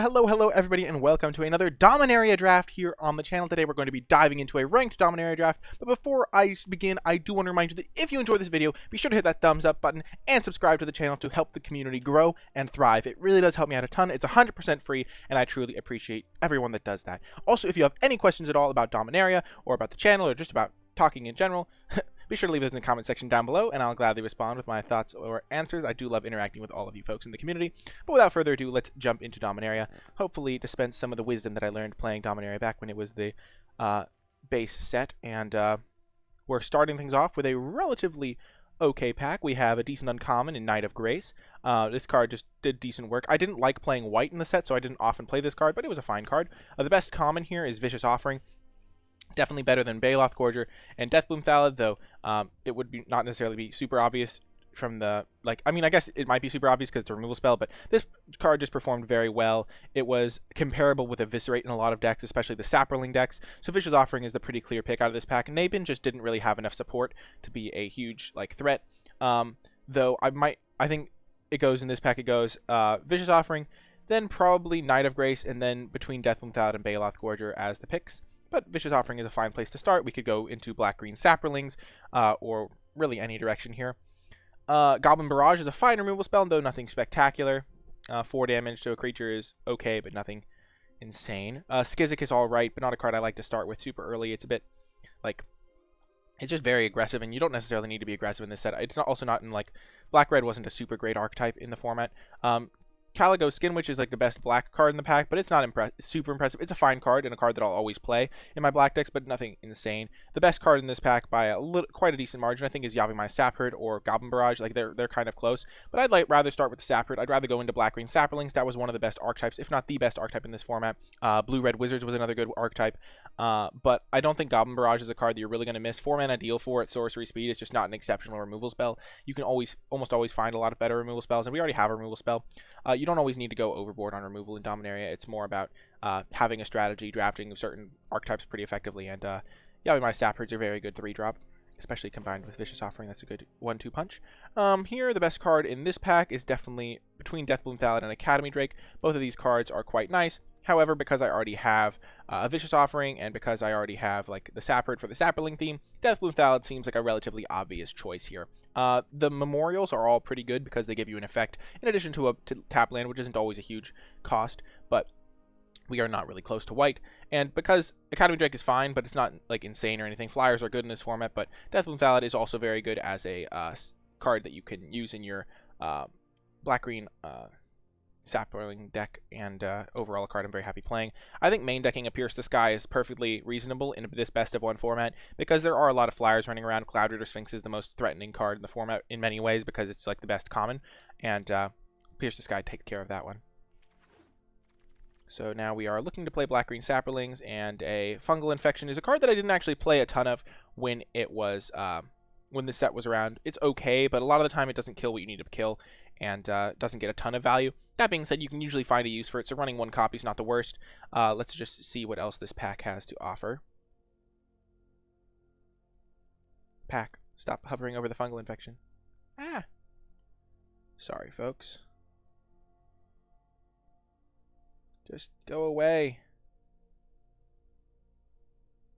Hello everybody, and welcome to another Dominaria Draft here on the channel. Today we're going to be diving into a ranked Dominaria Draft, but before I begin, I do want to remind you that if you enjoy this video, be sure to hit that thumbs up button and subscribe to the channel to help the community grow and thrive. It really does help me out a ton. It's 100% free, and I truly appreciate everyone that does that. Also, if you have any questions at all about Dominaria, or about the channel, or just about talking in general, be sure to leave those in the comment section down below, and I'll gladly respond with my thoughts or answers. I do love interacting with all of you folks in the community. But without further ado, let's jump into Dominaria. Hopefully dispense some of the wisdom that I learned playing Dominaria back when it was the base set. And we're starting things off with a relatively okay pack. We have a decent uncommon in Knight of Grace. This card just did decent work. I didn't like playing white in the set, so I didn't often play this card, but it was a fine card. The best common here is Vicious Offering. Definitely better than Baloth Gorger and Deathbloom Thallid, though it would be not necessarily be super obvious from the, I guess it might be super obvious because it's a removal spell, but this card just performed very well. It was comparable with Eviscerate in a lot of decks, especially the saplings decks, so Vicious Offering is the pretty clear pick out of this pack. Nabin just didn't really have enough support to be a huge, threat, though I think it goes in this pack, it goes Vicious Offering, then probably Knight of Grace, and then between Deathbloom Thallid and Baloth Gorger as the picks. But Vicious Offering is a fine place to start. We could go into black-green saplings, or really any direction here. Goblin Barrage is a fine removal spell, though nothing spectacular. 4 damage to a creature is okay, but nothing insane. Skizik is alright, but not a card I like to start with super early. It's a bit, it's just very aggressive, and you don't necessarily need to be aggressive in this set. It's also not in, Black-Red wasn't a super great archetype in the format. Caligo Skin Witch is the best black card in the pack, but it's not super impressive. It's a fine card and a card that I'll always play in my black decks, but nothing insane. The best card in this pack by quite a decent margin, I think, is Yavimaya Sapherd or Goblin Barrage. They're kind of close, but I'd rather start with the Sapherd. I'd rather go into black-green saplings. That was one of the best archetypes, if not the best archetype in this format. Blue-red Wizards was another good archetype, but I don't think Goblin Barrage is a card that you're really going to miss. 4-mana deal for it, sorcery speed. It's just not an exceptional removal spell. You can almost always find a lot of better removal spells, and we already have a removal spell. You don't always need to go overboard on removal in Dominaria. It's more about having a strategy, drafting certain archetypes pretty effectively, and Yavimaya Sapherds are very good 3-drop, especially combined with Vicious Offering. That's a good 1-2 punch. Here, the best card in this pack is definitely between Deathbloom Thallid and Academy Drake. Both of these cards are quite nice. However, because I already have a Vicious Offering, and because I already have the Sapherd for the sapling theme, Deathbloom Thallid seems like a relatively obvious choice here. The memorials are all pretty good because they give you an effect in addition to a tap land, which isn't always a huge cost, but we are not really close to white. And because Academy Drake is fine, but it's not insane or anything, flyers are good in this format, but Deathbloom Thallid is also very good as a card that you can use in your black-green sapling deck, and overall a card I'm very happy playing. I think main decking a Pierce the Sky is perfectly reasonable in this best of one format because there are a lot of flyers running around. Cloud Reader Sphinx is the most threatening card in the format in many ways because it's the best common, and Pierce the Sky takes care of that one. So now we are looking to play black-green saplings, and a Fungal Infection is a card that I didn't actually play a ton of when it was when the set was around. It's okay, but a lot of the time it doesn't kill what you need to kill, and doesn't get a ton of value. That being said, you can usually find a use for it, so running one copy is not the worst. Let's just see what else this pack has to offer. Pack, stop hovering over the Fungal Infection. Ah! Sorry, folks. Just go away.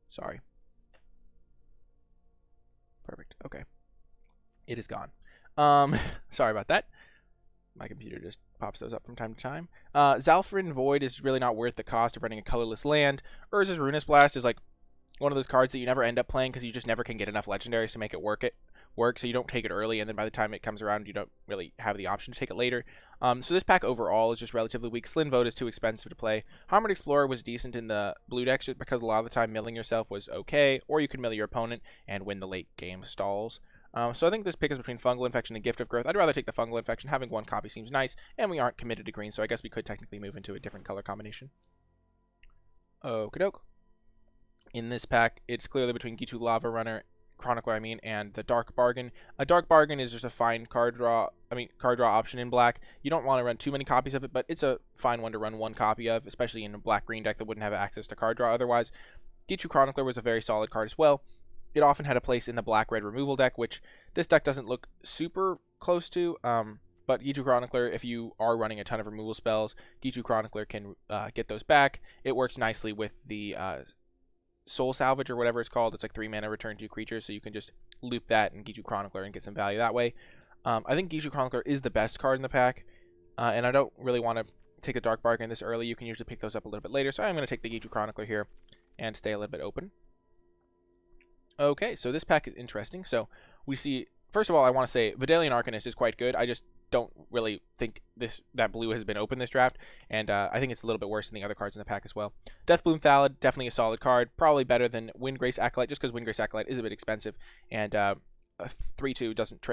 Sorry. Perfect, okay. It is gone. Sorry about that. My computer just pops those up from time to time. Zalfrin Void is really not worth the cost of running a colorless land. Urza's Ruinous Blast is one of those cards that you never end up playing because you just never can get enough legendaries to make it work, so you don't take it early, and then by the time it comes around, you don't really have the option to take it later. So this pack overall is just relatively weak. Slin Vote is too expensive to play. Harmoured Explorer was decent in the blue decks just because a lot of the time milling yourself was okay, or you could mill your opponent and win the late game stalls. So I think this pick is between Fungal Infection and Gift of Growth. I'd rather take the Fungal Infection. Having one copy seems nice, and we aren't committed to green, so I guess we could technically move into a different color combination. Okie-doke. In this pack, it's clearly between Gitu Lava Runner, Chronicler, and the Dark Bargain. A Dark Bargain is just a fine card draw option in black. You don't want to run too many copies of it, but it's a fine one to run one copy of, especially in a black-green deck that wouldn't have access to card draw otherwise. Gitu Chronicler was a very solid card as well. It often had a place in the black-red removal deck, which this deck doesn't look super close to. But Gitu Chronicler, if you are running a ton of removal spells, Gitu Chronicler can get those back. It works nicely with the Soul Salvage or whatever it's called. It's like 3 mana return 2 creatures, so you can just loop that and Gitu Chronicler and get some value that way. I think Gitu Chronicler is the best card in the pack, and I don't really want to take the Dark Bargain this early. You can usually pick those up a little bit later, so I'm going to take the Gitu Chronicler here and stay a little bit open. Okay, so this pack is interesting. So we see, first of all, I want to say Vidalian Arcanist is quite good. I just don't really think that blue has been open this draft, and I think it's a little bit worse than the other cards in the pack as well. Deathbloom Thallid, definitely a solid card, probably better than Windgrace Acolyte, just because Windgrace Acolyte is a bit expensive, and a 3/2 doesn't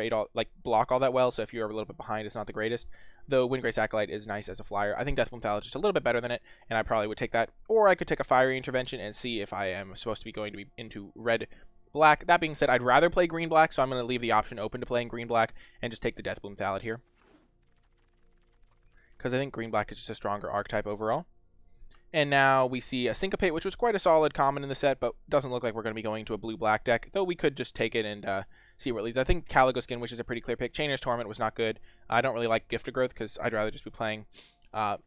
block all that well, so if you're a little bit behind, it's not the greatest. Though Windgrace Acolyte is nice as a flyer. I think Deathbloom Thallid is just a little bit better than it, and I probably would take that. Or I could take a Fiery Intervention and see if I am supposed to be going to be into red-black. That being said, I'd rather play green-black, so I'm going to leave the option open to playing green-black and just take the Deathbloom Thallid here, because I think green-black is just a stronger archetype overall. And now we see a Syncopate, which was quite a solid common in the set, but doesn't look like we're going to be going to a blue-black deck, though we could just take it and see where it leads. I think Caligo Skin, which is a pretty clear pick. Chainer's Torment was not good. I don't really like Gift of Growth because I'd rather just be playing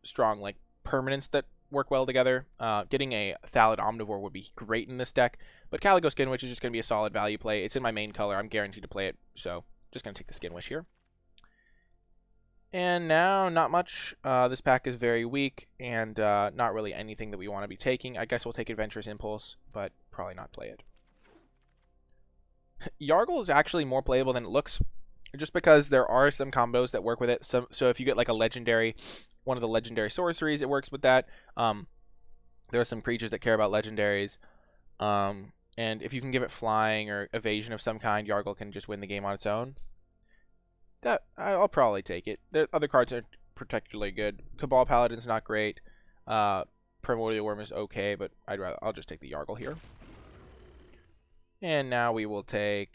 strong permanents that work well together. Getting a Thallid Omnivore would be great in this deck, but Caligo Skin Wish is just going to be a solid value play. It's in my main color. I'm guaranteed to play it, so just going to take the Skin Wish here. And now, not much. This pack is very weak, and not really anything that we want to be taking. I guess we'll take Adventurous Impulse, but probably not play it. Yargle is actually more playable than it looks, just because there are some combos that work with it. So if you get like a legendary, one of the legendary sorceries, it works with that. There are some creatures that care about legendaries. And if you can give it flying or evasion of some kind, Yargle can just win the game on its own. That I'll probably take it. The other cards are particularly good. Cabal Paladin's not great. Primordial Worm is okay, but I'll just take the Yargle here. And now we will take,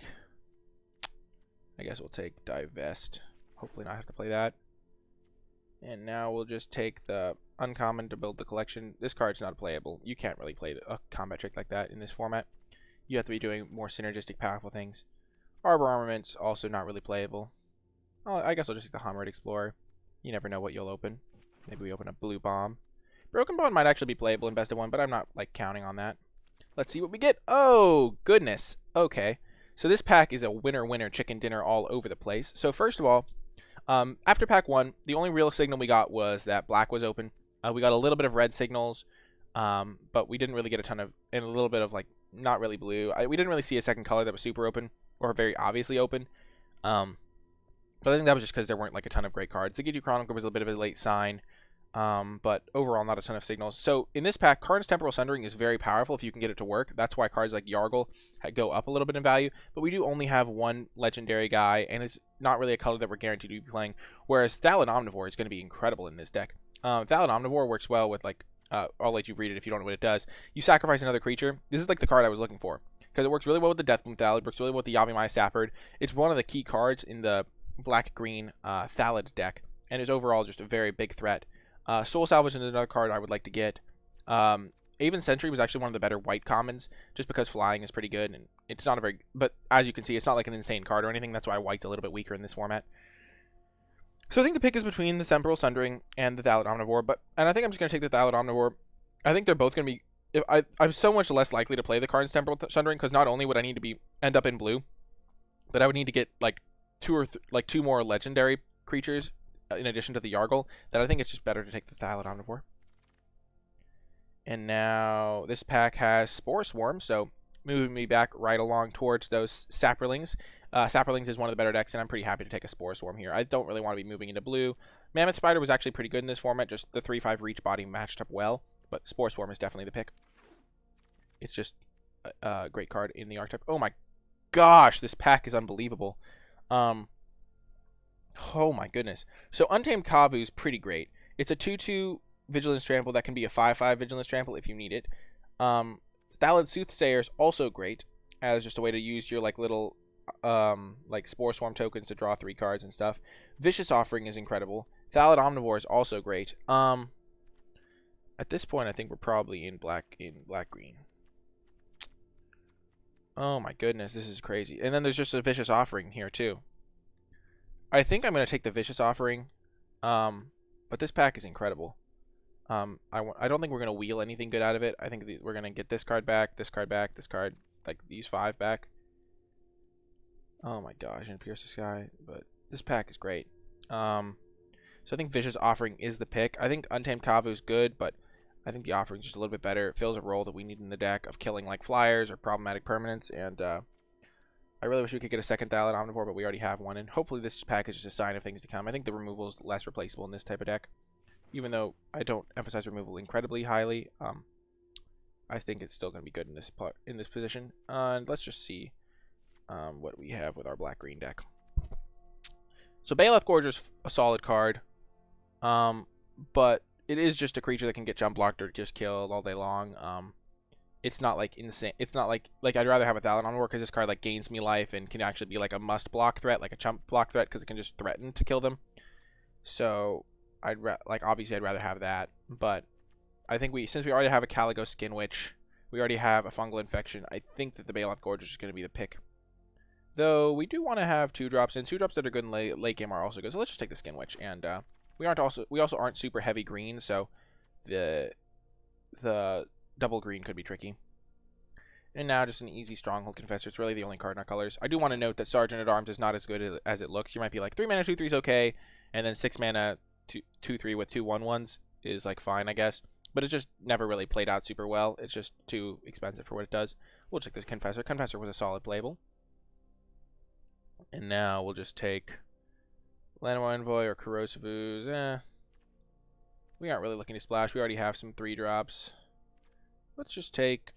I guess we'll take Divest. Hopefully not have to play that. And now we'll just take the uncommon to build the collection. This card's not playable. You can't really play a combat trick like that in this format. You have to be doing more synergistic, powerful things. Arbor Armament's also not really playable. Oh, I guess I'll just take the Homerid Explorer. You never know what you'll open. Maybe we open a Blue Bomb. Broken Bond might actually be playable in Best of 1, but I'm not counting on that. Let's see what we get. Oh, goodness. Okay. So this pack is a winner chicken dinner all over the place. So first of all, after pack 1, the only real signal we got was that black was open. We got a little bit of red signals, but we didn't really get a ton of, and a little bit of not really blue. We didn't really see a second color that was super open or very obviously open. But I think that was just because there weren't a ton of great cards. The Gitu Chronicler was a bit of a late sign, but overall not a ton of signals. So in this pack, Karn's Temporal Sundering is very powerful if you can get it to work. That's why cards like Yargle go up a little bit in value. But we do only have one legendary guy, and it's not really a color that we're guaranteed to be playing. Whereas Thallid Omnivore is going to be incredible in this deck. Thallid Omnivore works well with I'll let you read it if you don't know what it does. You sacrifice another creature. This is the card I was looking for, because it works really well with the Deathbloom Thallid, works really well with the Yavimaya Sapherd. It's one of the key cards in the black-green Thallid deck, and is overall just a very big threat. Soul Salvage is another card I would like to get. Aven Sentry was actually one of the better white commons, just because flying is pretty good, and it's not a very, but as you can see, it's not an insane card or anything. That's why white's a little bit weaker in this format. So I think the pick is between the Temporal Sundering and the Thallid Omnivore, and I think I'm just going to take the Thallid Omnivore. I think they're both going to be, I'm so much less likely to play the Karn's Temporal Sundering, because not only would I need to end up in blue, but I would need to get two more legendary creatures in addition to the Yargle, that I think it's just better to take the Thallid Omnivore. And now this pack has Spore Swarm, so moving me back right along towards those Saplings. Saplings is one of the better decks, and I'm pretty happy to take a Spore Swarm here. I don't really want to be moving into blue. Mammoth Spider was actually pretty good in this format, just the 3/5 reach body matched up well, but Spore Swarm is definitely the pick. It's just a great card in the archetype. Oh my gosh, this pack is unbelievable. Oh my goodness. So Untamed Kavu is pretty great. It's a 2/2 Vigilance Trample that can be a 5/5 Vigilance Trample if you need it. Thallid Soothsayer is also great as just a way to use your little Spore Swarm tokens to draw 3 cards and stuff. Vicious Offering is incredible. Thallid Omnivore is also great. At this point, I think we're probably in black-green. Oh my goodness, this is crazy. And then there's just a Vicious Offering here too. I think I'm going to take the Vicious Offering, but this pack is incredible. I don't think we're going to wheel anything good out of it. I think we're going to get this card back, this card back, this card, like these 5 back. Oh my gosh, and Pierce the Sky, but this pack is great. So I think Vicious Offering is the pick. I think Untamed Kavu is good, but I think the Offering is just a little bit better. It fills a role that we need in the deck of killing like flyers or problematic permanents, and I really wish we could get a second Thallid Omnivore, but we already have one, and hopefully this pack is just a sign of things to come. I think the removal is less replaceable in this type of deck, even though I don't emphasize removal incredibly highly. I think it's still going to be good in this position. And let's just see what we have with our black-green deck. So Baloth Gorge is a solid card, but it is just a creature that can get jump blocked or just killed all day long. It's not like insane. It's not like I'd rather have a Thallid Omnivore because this card like gains me life and can actually be like a must block threat, like a chump block threat, because it can just threaten to kill them. So obviously I'd rather have that, but I think since we already have a Caligo Skin Witch, we already have a Fungal Infection. I think that the Baloth Gorge is just going to be the pick. Though we do want to have 2-drops, and 2-drops that are good in late game are also good. So let's just take the Skin Witch, and we also aren't super heavy green, so the double green could be tricky. And now just an easy Stronghold Confessor. It's really the only card in our colors. I do want to note that Sergeant at Arms is not as good as it looks. You might be like 3 mana 2/3 is okay, and then 6 mana 2/3 with 2 1/1s is like fine, I guess. But it just never really played out super well. It's just too expensive for what it does. We'll take the Confessor. Confessor was a solid playable. And now we'll just take Llanowar Envoy or Corrosive Ooze. We aren't really looking to splash. We already have some 3-drops. Let's just take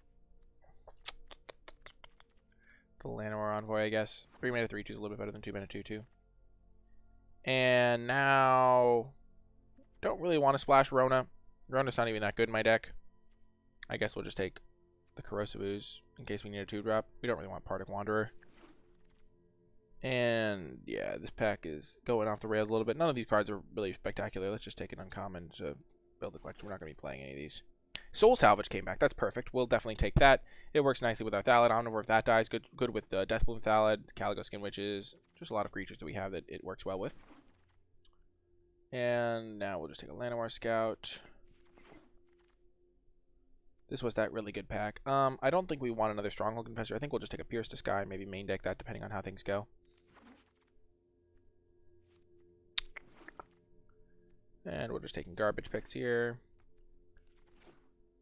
the Llanowar Envoy, I guess. 3 mana 3/2 is a little bit better than 2 mana 2/2. And now, don't really want to splash Rona. Rona's not even that good in my deck. I guess we'll just take the Corrosive Ooze in case we need a 2-drop. We don't really want Partick Wanderer. And yeah, this pack is going off the rails a little bit. None of these cards are really spectacular. Let's just take an uncommon to build a collection. We're not going to be playing any of these. Soul Salvage came back. That's perfect. We'll definitely take that. It works nicely with our Thallid Omnivore. If that dies, good with the Deathbloom Thallid, Caligo Skin Witches. Just a lot of creatures that we have that it works well with. And now we'll just take a Llanowar Scout. This was that really good pack. I don't think we want another Stronghold Confessor. I think we'll just take a Pierce to Sky and maybe main deck that depending on how things go. And we're just taking garbage picks here.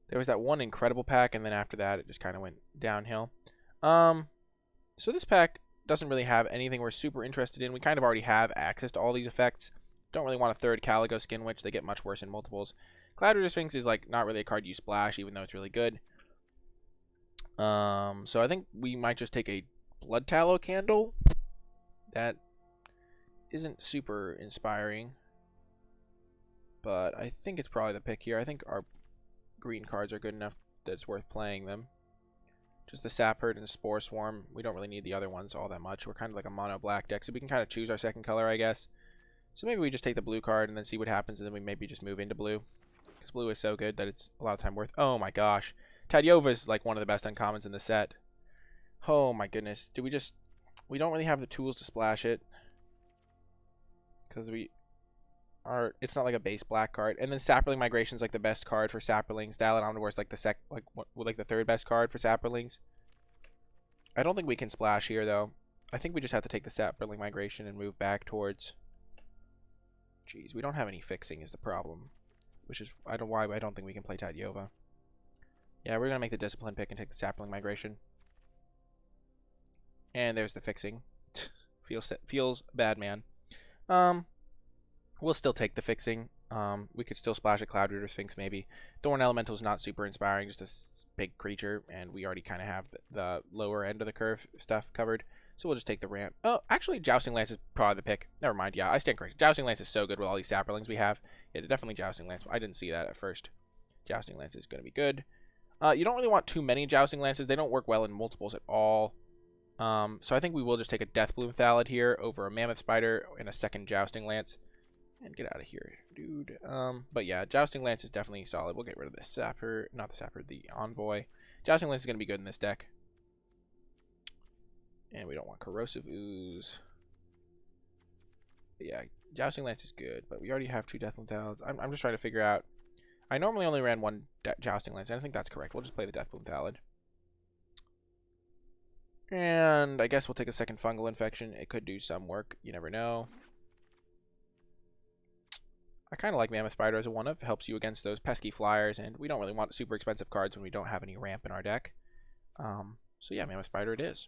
There was that one incredible pack, and then after that, it just kind of went downhill. So this pack doesn't really have anything we're super interested in. We kind of already have access to all these effects. Don't really want a third Caligo Skin Witch. They get much worse in multiples. Cloud Reader Sphinx is like not really a card you splash, even though it's really good. So I think we might just take a Blood Tallow Candle. That isn't super inspiring, but I think it's probably the pick here. I think our green cards are good enough that it's worth playing them. Just the Sap Herd and Spore Swarm. We don't really need the other ones all that much. We're kind of like a mono black deck, so we can kind of choose our second color, I guess. So maybe we just take the blue card and then see what happens, and then we maybe just move into blue. Because blue is so good that it's a lot of time worth. Oh my gosh. Tadyova is like one of the best uncommons in the set. Oh my goodness. We don't really have the tools to splash it. Because it's not like a base black card. And then Saproling Migration is like the best card for Saprolings. Thallid Omnivore is like the third best card for Saprolings. I don't think we can splash here though. I think we just have to take the Saproling Migration and move back towards. Jeez, we don't have any fixing is the problem, which is why I don't think we can play Tadyova. Yeah, we're gonna make the Discipline pick and take the Saproling Migration. And there's the fixing. feels bad, man. We'll still take the fixing. We could still splash a Cloud Reader Sphinx maybe. Thorn Elemental is not super inspiring, just a big creature, and we already kind of have the lower end of the curve stuff covered. So we'll just take the ramp. Oh, actually, Jousting Lance is probably the pick. Never mind. Yeah, I stand corrected. Jousting Lance is so good with all these Saprolings we have. Yeah, definitely Jousting Lance. I didn't see that at first. Jousting Lance is going to be good. You don't really want too many Jousting Lances. They don't work well in multiples at all. So I think we will just take a Deathbloom Thallid here over a Mammoth Spider and a second Jousting Lance. And get out of here, dude. But yeah, Jousting Lance is definitely solid. We'll get rid of the Sapper. Not the Sapper, the Envoy. Jousting Lance is going to be good in this deck. And we don't want Corrosive Ooze. But yeah, Jousting Lance is good, but we already have 2 Deathbloom Thalids. I'm just trying to figure out. I normally only ran 1 Jousting Lance, and I think that's correct. We'll just play the Deathbloom Thallid. And I guess we'll take a second Fungal Infection. It could do some work. You never know. I kind of like Mammoth Spider as a 1-of. It helps you against those pesky flyers, and we don't really want super expensive cards when we don't have any ramp in our deck. So yeah, Mammoth Spider it is.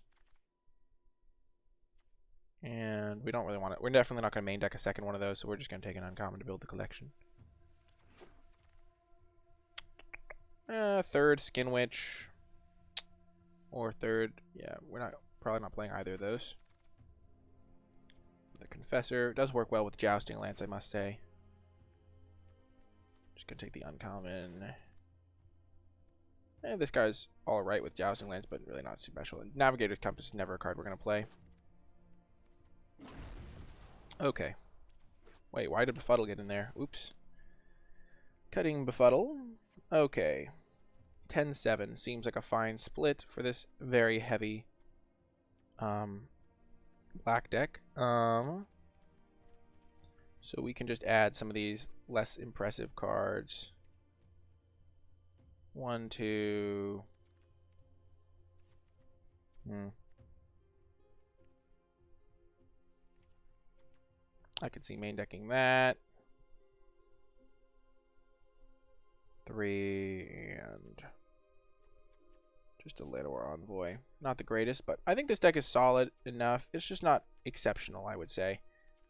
And we don't really want it. We're definitely not going to main deck a second one of those, so we're just going to take an uncommon to build the collection. Third Skin Witch. Or third. Yeah, we're probably not playing either of those. The Confessor does work well with Jousting Lance, I must say. Just going to take the uncommon. This guy's alright with Jousting Lance, but really not special. Navigator's Compass is never a card we're going to play. Okay. Wait, why did Befuddle get in there? Oops. Cutting Befuddle. Okay. 10-7 seems like a fine split for this very heavy black deck. So we can just add some of these less impressive cards. 1, 2. I could see main decking that. 3 and just a Llanowar Envoy. Not the greatest, but I think this deck is solid enough. It's just not exceptional, I would say.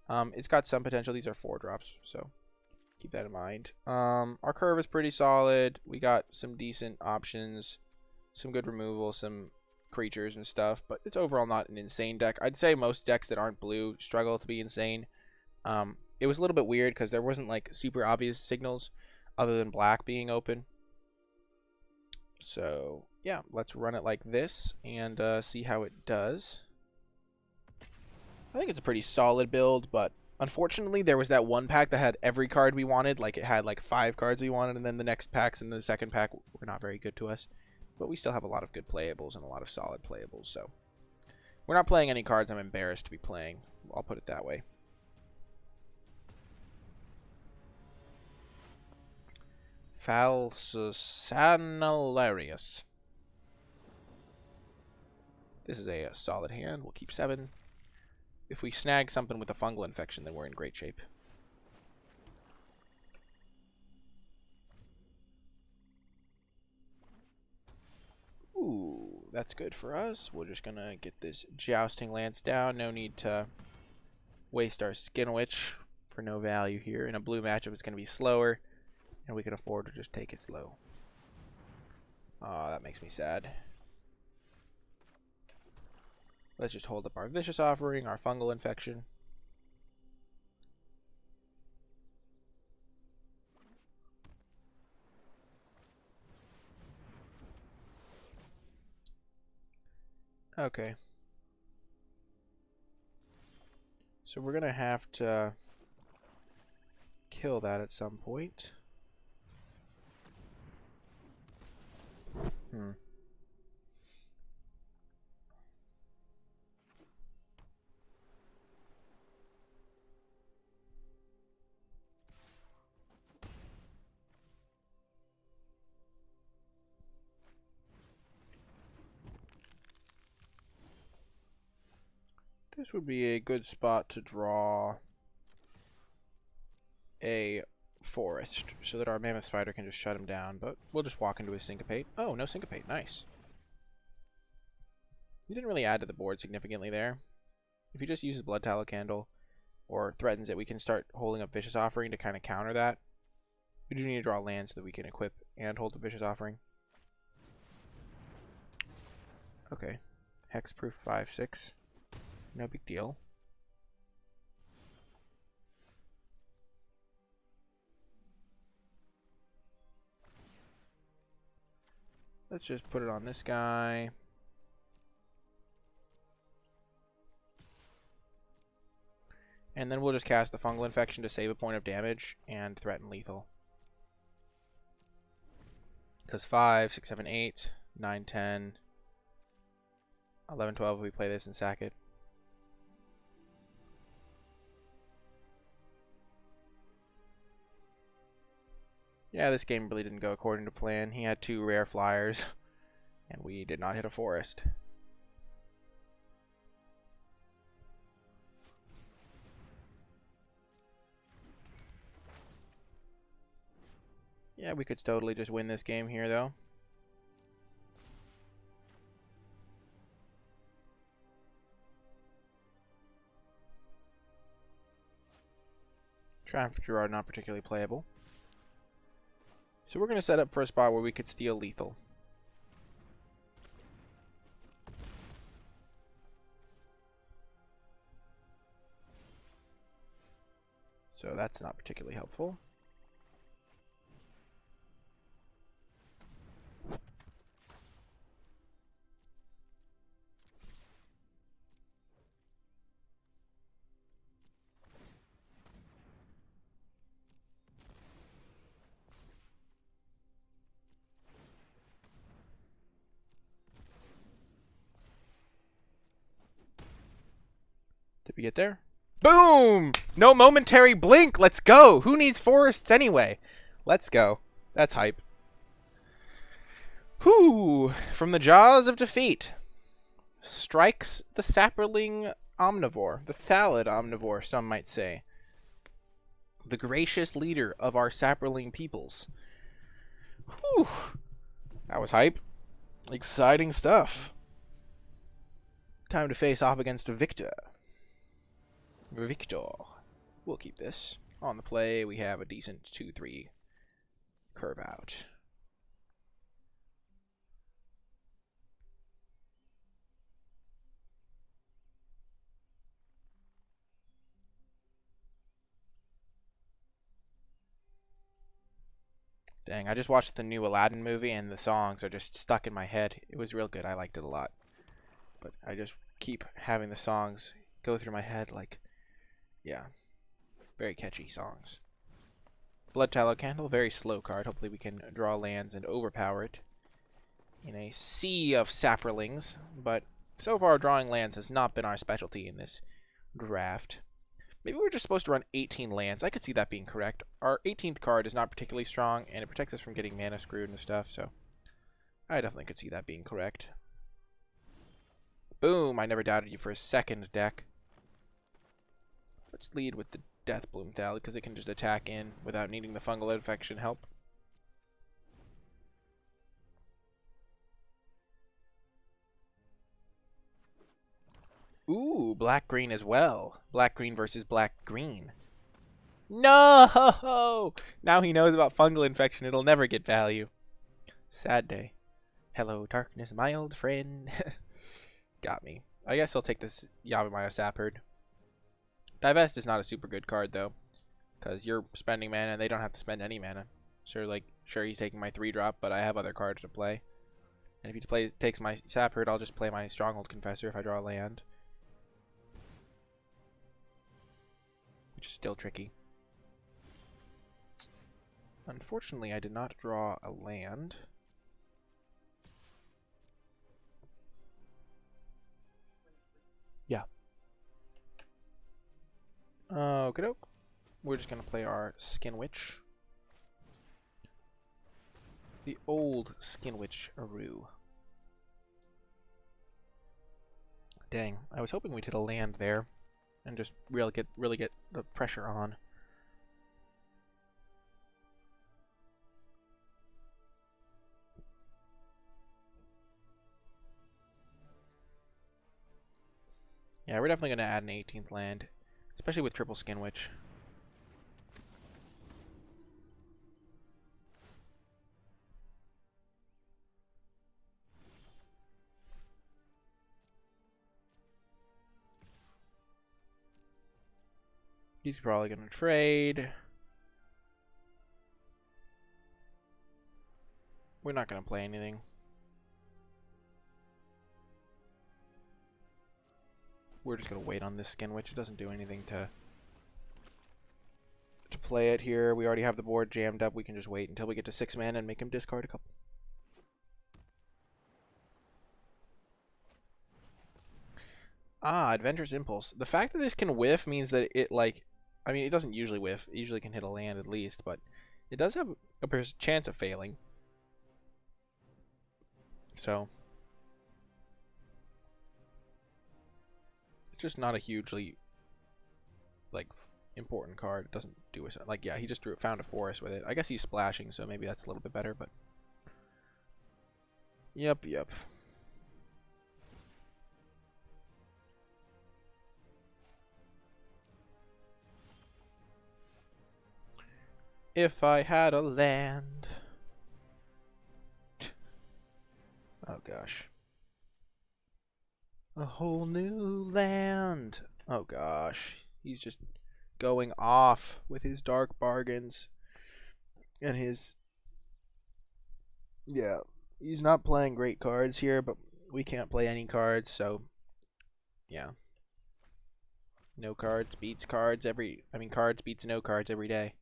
It's got some potential. These are 4-drops, so keep that in mind. Our curve is pretty solid. We got some decent options, some good removal, some creatures and stuff, but it's overall not an insane deck. I'd say most decks that aren't blue struggle to be insane. It was a little bit weird because there wasn't like super obvious signals other than black being open. So yeah, let's run it like this and see how it does. I think it's a pretty solid build, but unfortunately there was that one pack that had every card we wanted. Like it had like 5 cards we wanted, and then the next packs in the second pack were not very good to us. But we still have a lot of good playables and a lot of solid playables, so we're not playing any cards I'm embarrassed to be playing. I'll put it that way. Falsanalarius. This is a solid hand. We'll keep 7. If we snag something with a fungal infection, then we're in great shape. Ooh, that's good for us. We're just going to get this Jousting Lance down. No need to waste our Skin Witch for no value here. In a blue matchup, it's going to be slower, and we can afford to just take it slow. Oh, that makes me sad. Let's just hold up our Vicious Offering, our Fungal Infection. Okay. So we're going to have to kill that at some point. This would be a good spot to draw a forest so that our Mammoth Spider can just shut him down, but we'll just walk into his Syncopate. Oh, no Syncopate. Nice. He didn't really add to the board significantly there. If he just uses Blood Tallow Candle or threatens it, we can start holding up Vicious Offering to kind of counter that. We do need to draw land so that we can equip and hold the Vicious Offering. Okay. Hexproof 5/6. No big deal. Let's just put it on this guy. And then we'll just cast the Fungal Infection to save a point of damage and threaten lethal. Because 5, 6, 7, 8, 9, 10, 11, 12 if we play this and sack it. Yeah, this game really didn't go according to plan. He had 2 rare flyers, and we did not hit a forest. Yeah, we could totally just win this game here, though. Triumph Gerard not particularly playable. So we're going to set up for a spot where we could steal lethal. So that's not particularly helpful. Did we get there? Boom! No momentary blink. Let's go. Who needs forests anyway? Let's go. That's hype. Whew! From the jaws of defeat strikes the sapling omnivore, the thallid omnivore, some might say. The gracious leader of our sapling peoples. Whew! That was hype. Exciting stuff. Time to face off against Victor. We'll keep this. On the play, we have a decent 2-3 curve out. Dang, I just watched the new Aladdin movie and the songs are just stuck in my head. It was real good. I liked it a lot. But I just keep having the songs go through my head like... Yeah, very catchy songs. Blood Tallow Candle, very slow card. Hopefully we can draw lands and overpower it in a sea of saplings. But so far, drawing lands has not been our specialty in this draft. Maybe we're just supposed to run 18 lands. I could see that being correct. Our 18th card is not particularly strong, and it protects us from getting mana screwed and stuff, so I definitely could see that being correct. Boom! I never doubted you for a second, deck. Let's lead with the Death Bloom Thallid, because it can just attack in without needing the fungal infection help. Ooh, black-green as well. Black-green versus black-green. No! Now he knows about fungal infection. It'll never get value. Sad day. Hello, darkness, my old friend. Got me. I guess I'll take this Yavimaya Sapherd. Divest is not a super good card, though, because you're spending mana and they don't have to spend any mana. Sure, he's taking my 3-drop, but I have other cards to play. And if he takes my Sapherd, I'll just play my Stronghold Confessor if I draw a land. Which is still tricky. Unfortunately, I did not draw a land. Yeah. Okey-doke. We're just going to play our Skin Witch. The old Skin Witch Aru. Dang, I was hoping we'd hit a land there and just really get the pressure on. Yeah, we're definitely going to add an 18th land, especially with triple Skin Witch. He's probably going to trade. We're not going to play anything. We're just going to wait on this Skin Witch. It doesn't do anything to play it here. We already have the board jammed up. We can just wait until we get to 6 mana and make him discard a couple. Ah, Adventurous Impulse. The fact that this can whiff means that it, like... I mean, it doesn't usually whiff. It usually can hit a land at least, but it does have There's a chance of failing. So it's just not a hugely like important card. It doesn't do us like, yeah, he just found a forest with it. I guess he's splashing, so maybe that's a little bit better, but yep. If I had a land. Oh gosh. A whole new land. Oh gosh. He's just going off with his dark bargains. And his... Yeah. He's not playing great cards here, but we can't play any cards, so... Yeah. No cards beats cards every... I mean, cards beats no cards every day.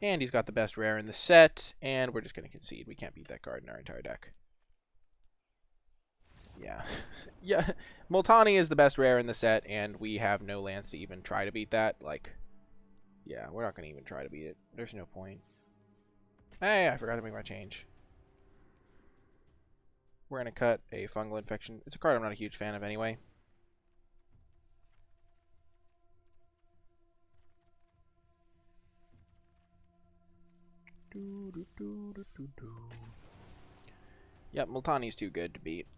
And he's got the best rare in the set, and we're just going to concede. We can't beat that card in our entire deck. Yeah. Yeah. Multani is the best rare in the set, and we have no lands to even try to beat that. Like, yeah, we're not going to even try to beat it. There's no point. Hey, I forgot to make my change. We're going to cut a fungal infection. It's a card I'm not a huge fan of anyway. Yep, Multani's too good to beat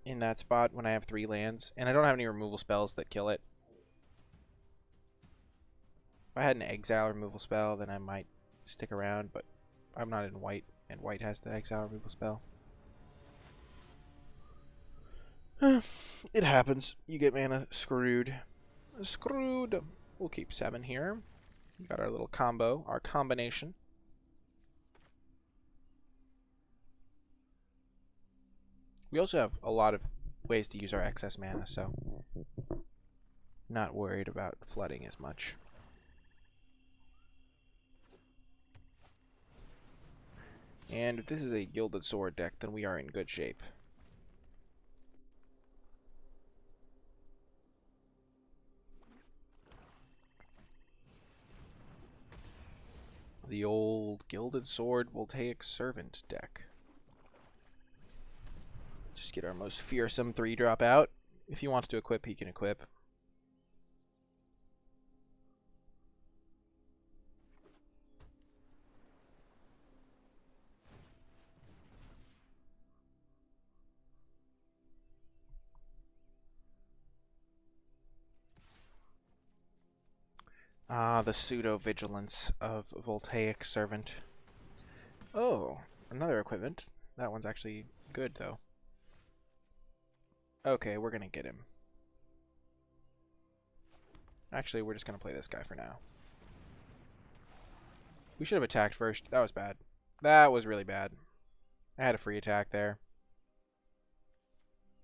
in that spot when I have 3 lands, and I don't have any removal spells that kill it. If I had an exile removal spell, then I might stick around, but I'm not in white, and white has the exile removal spell. It happens. You get mana screwed. Screwed. We'll keep 7 here. We got our little combo, our combination. We also have a lot of ways to use our excess mana, so not worried about flooding as much. And if this is a Gilded Sword deck, then we are in good shape. The old Gilded Sword Voltaic Servant deck. Just get our most fearsome 3-drop out. If he wants to equip, he can equip. Ah, the pseudo-vigilance of Voltaic Servant. Oh, another equipment. That one's actually good, though. Okay, we're gonna get him. Actually, we're just gonna play this guy for now. We should have attacked first. That was bad. That was really bad. I had a free attack there.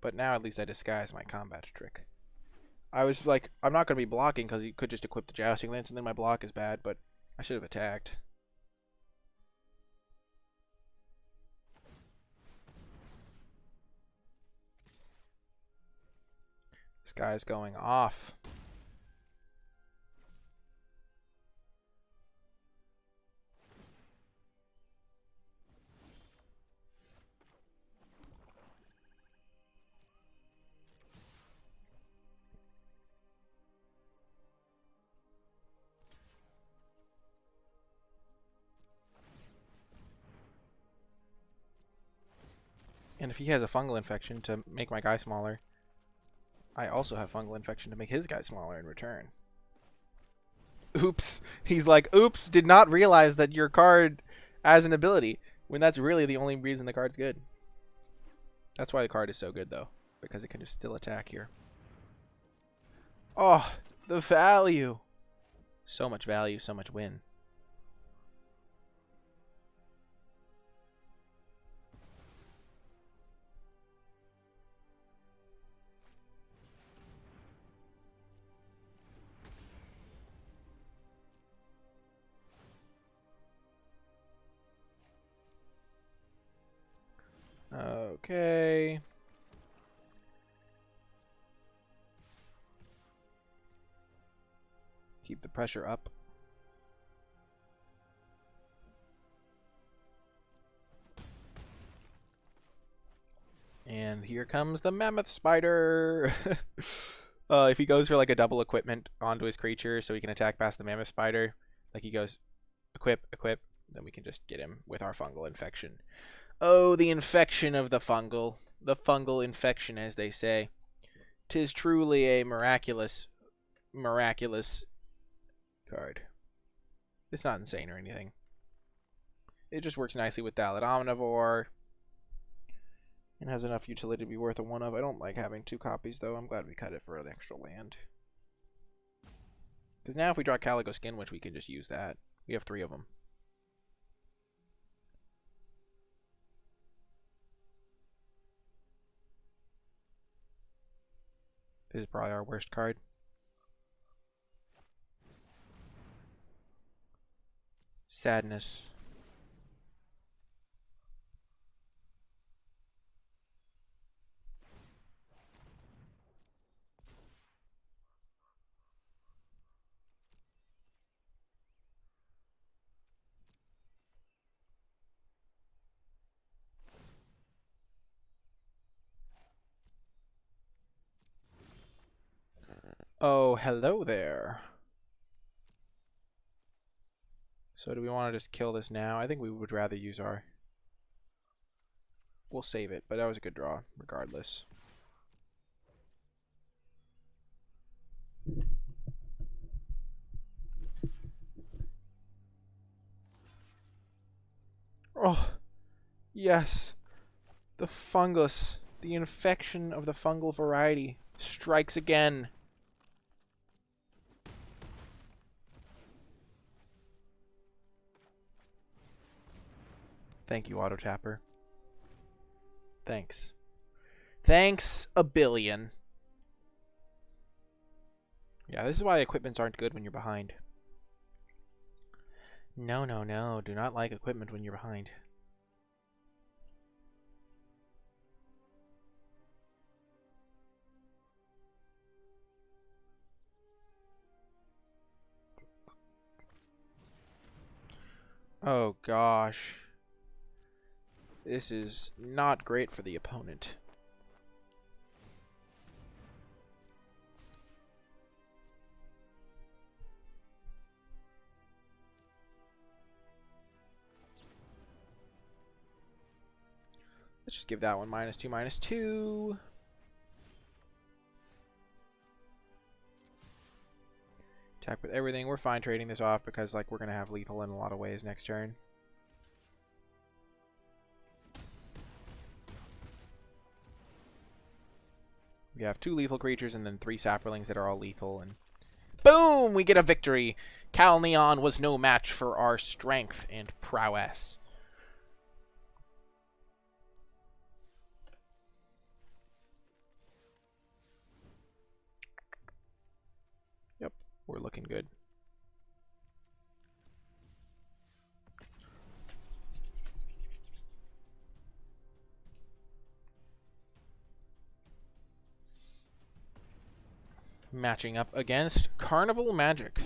But now at least I disguised my combat trick. I was like, I'm not going to be blocking because he could just equip the Jousting Lance and then my block is bad, but I should have attacked. This guy's going off. And if he has a fungal infection to make my guy smaller, I also have fungal infection to make his guy smaller in return. Oops. He's like, oops, did not realize that your card has an ability, when that's really the only reason the card's good. That's why the card is so good, though, because it can just still attack here. Oh, the value. So much value, so much win. Okay. keep the pressure up. And here comes the mammoth spider. If he goes for like a double equipment onto his creature so he can attack past the mammoth spider, like he goes equip, equip, then we can just get him with our fungal infection. Oh, the infection of the fungal infection, as they say. 'Tis truly a miraculous card. It's not insane or anything. It just works nicely with Dalid Omnivore. And has enough utility to be worth a 1-of. I don't like having 2 copies, though. I'm glad we cut it for an extra land. Because now if we draw Calico Skin, which we can just use that. We have 3 of them. This is probably our worst card. Sadness. Oh, hello there. So do we want to just kill this now? I think we would rather use our... We'll save it, but that was a good draw, regardless. Oh, yes. The fungus, the infection of the fungal variety, strikes again. Thank you, Auto Tapper. Thanks. Thanks a billion. Yeah, this is why equipments aren't good when you're behind. No, no, no. Do not like equipment when you're behind. Oh, gosh. This is not great for the opponent. Let's just give that one -2, -2. Attack with everything. We're fine trading this off because like we're going to have lethal in a lot of ways next turn. We have 2 lethal creatures and then 3 saplings that are all lethal, and boom! We get a victory! Calneon was no match for our strength and prowess. Yep, we're looking good. Matching up against Carnival Magic.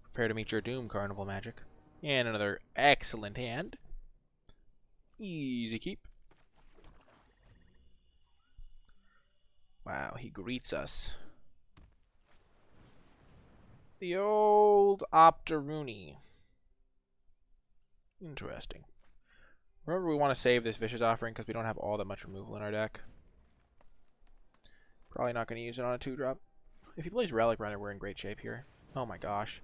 Prepare to meet your doom, Carnival Magic. And another excellent hand. Easy keep. Wow, he greets us. The old Optoruni. Interesting. Remember, we want to save this Vicious Offering because we don't have all that much removal in our deck. Probably not going to use it on a 2-drop. If he plays Relic Runner, we're in great shape here. Oh my gosh.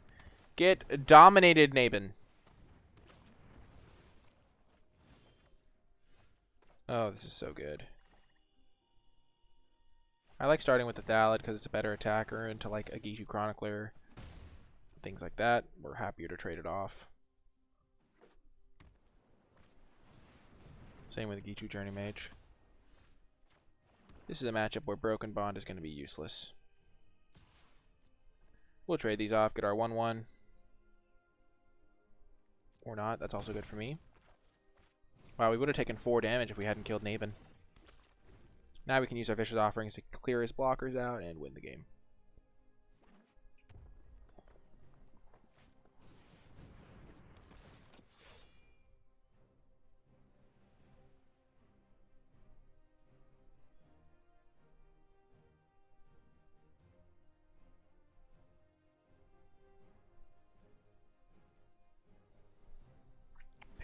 Get dominated, Nabin. Oh, this is so good. I like starting with the Thalid because it's a better attacker into like a Gitu Chronicler. Things like that. We're happier to trade it off. Same with Gitu Journey Mage. This is a matchup where Broken Bond is going to be useless. We'll trade these off, get our 1/1. Or not, that's also good for me. Wow, we would have taken 4 damage if we hadn't killed Nabin. Now we can use our Vicious Offerings to clear his blockers out and win the game.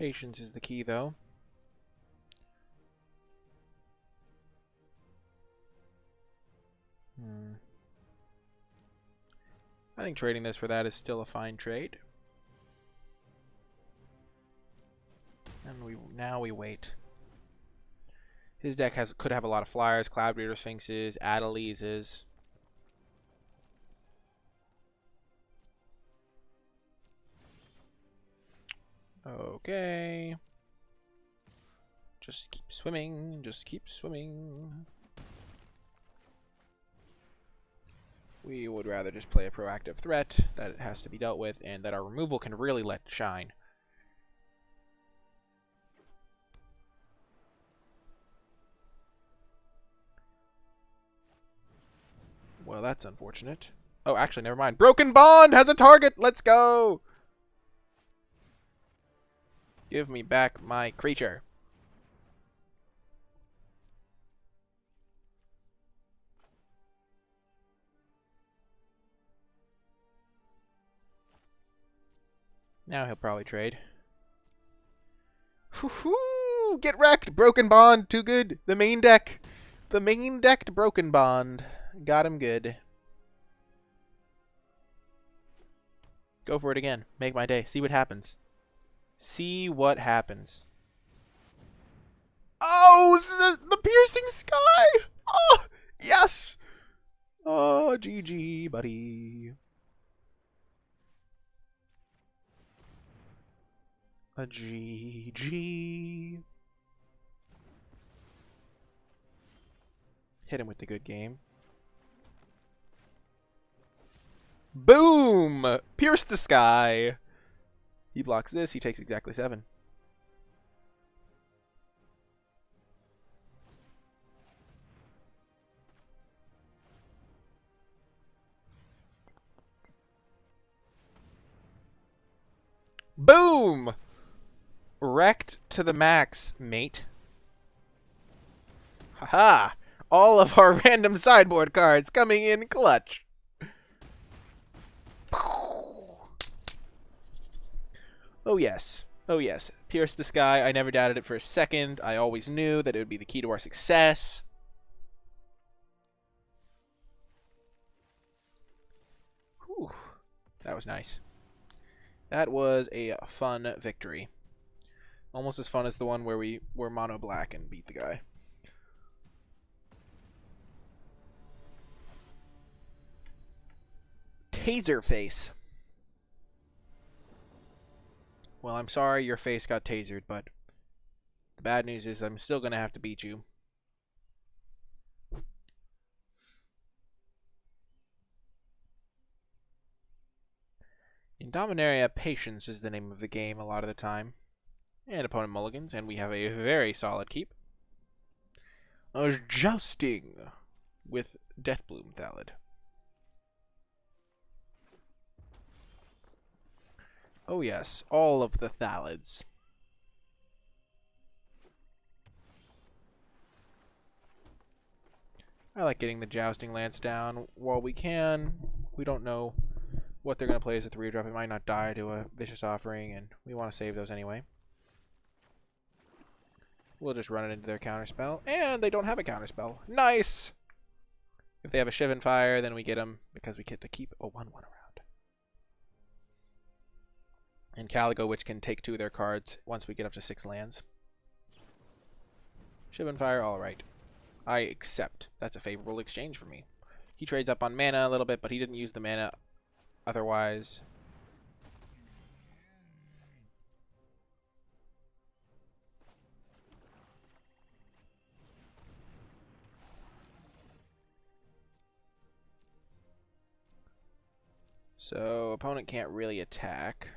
Patience is the key, though. I think trading this for that is still a fine trade. And now we wait. His deck could have a lot of flyers, Cloudbreeder Sphinxes, Adelises. Okay. Just keep swimming. Just keep swimming. We would rather just play a proactive threat that it has to be dealt with and that our removal can really let shine. Well, that's unfortunate. Oh, actually, never mind. Broken Bond has a target! Let's go! Give me back my creature. Now he'll probably trade. Woohoo! Get wrecked! Broken Bond, too good. The main deck. The main decked Broken Bond. Got him good. Go for it again. Make my day. See what happens. See what happens. Oh, the piercing sky! Oh, yes! Oh, GG, buddy. A GG. Hit him with the good game. Boom! Pierce the sky. He blocks this. He takes exactly 7. Boom! Wrecked to the max, mate. Haha! All of our random sideboard cards coming in clutch. Oh yes. Oh yes. Pierce the sky. I never doubted it for a second. I always knew that it would be the key to our success. Whew. That was nice. That was a fun victory. Almost as fun as the one where we were mono black and beat the guy. Taser face. Well, I'm sorry your face got tasered, but the bad news is I'm still going to have to beat you. In Dominaria, patience is the name of the game a lot of the time. And opponent mulligans, and we have a very solid keep. Jousting with Deathbloom Thallid. Oh yes, all of the Thallids. I like getting the Jousting Lance down while we can. We don't know what they're going to play as a 3-drop. It might not die to a Vicious Offering, and we want to save those anyway. We'll just run it into their counterspell, and they don't have a counterspell. Nice! If they have a Shivan Fire, then we get them because we get to keep a 1/1 around. And Calico, which can take 2 of their cards once we get up to 6 lands. Shivan Fire, alright. I accept. That's a favorable exchange for me. He trades up on mana a little bit, but he didn't use the mana otherwise. So, opponent can't really attack.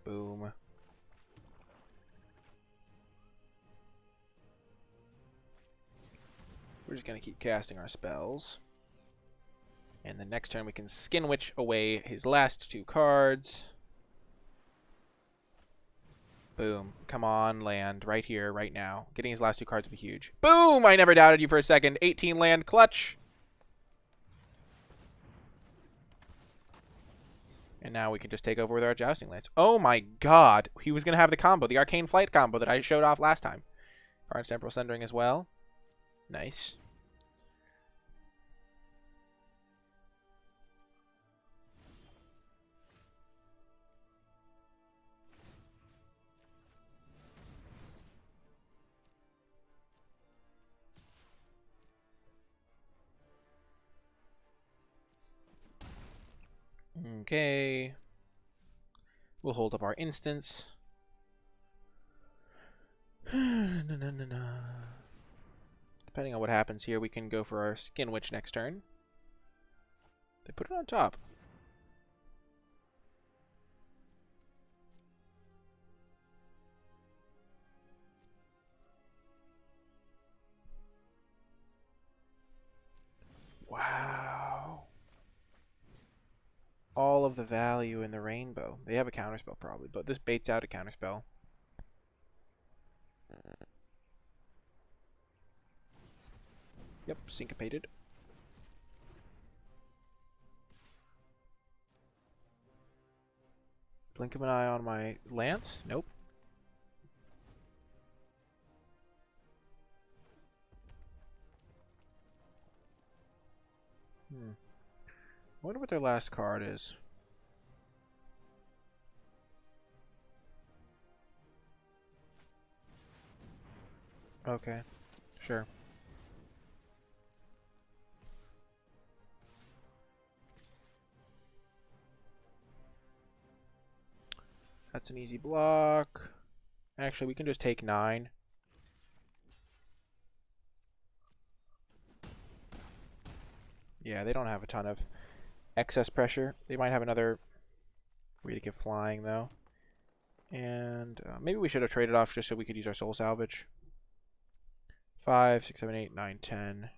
Boom. We're just going to keep casting our spells. And the next turn we can Skin Witch away his last 2 cards. Boom. Come on, land. Right here, right now. Getting his last 2 cards would be huge. Boom! I never doubted you for a second. 18 land clutch. And now we can just take over with our Jousting Lance. Oh my god! He was going to have the combo, the Arcane Flight combo that I showed off last time. Our Temporal Sundering as well. Nice. Okay. We'll hold up our instance. Depending on what happens here, we can go for our Skin Witch next turn. They put it on top. Wow. All of the value in the rainbow. They have a counterspell probably, but this baits out a counterspell. Yep, syncopated. Blink of an eye on my lance? Nope. I wonder what their last card is. Okay, sure. That's an easy block. Actually, we can just take 9. Yeah, they don't have a ton of excess pressure. They might have another way to get flying, though. And maybe we should have traded off just so we could use our Soul Salvage. 5, 6, 7, 8, 9, 10.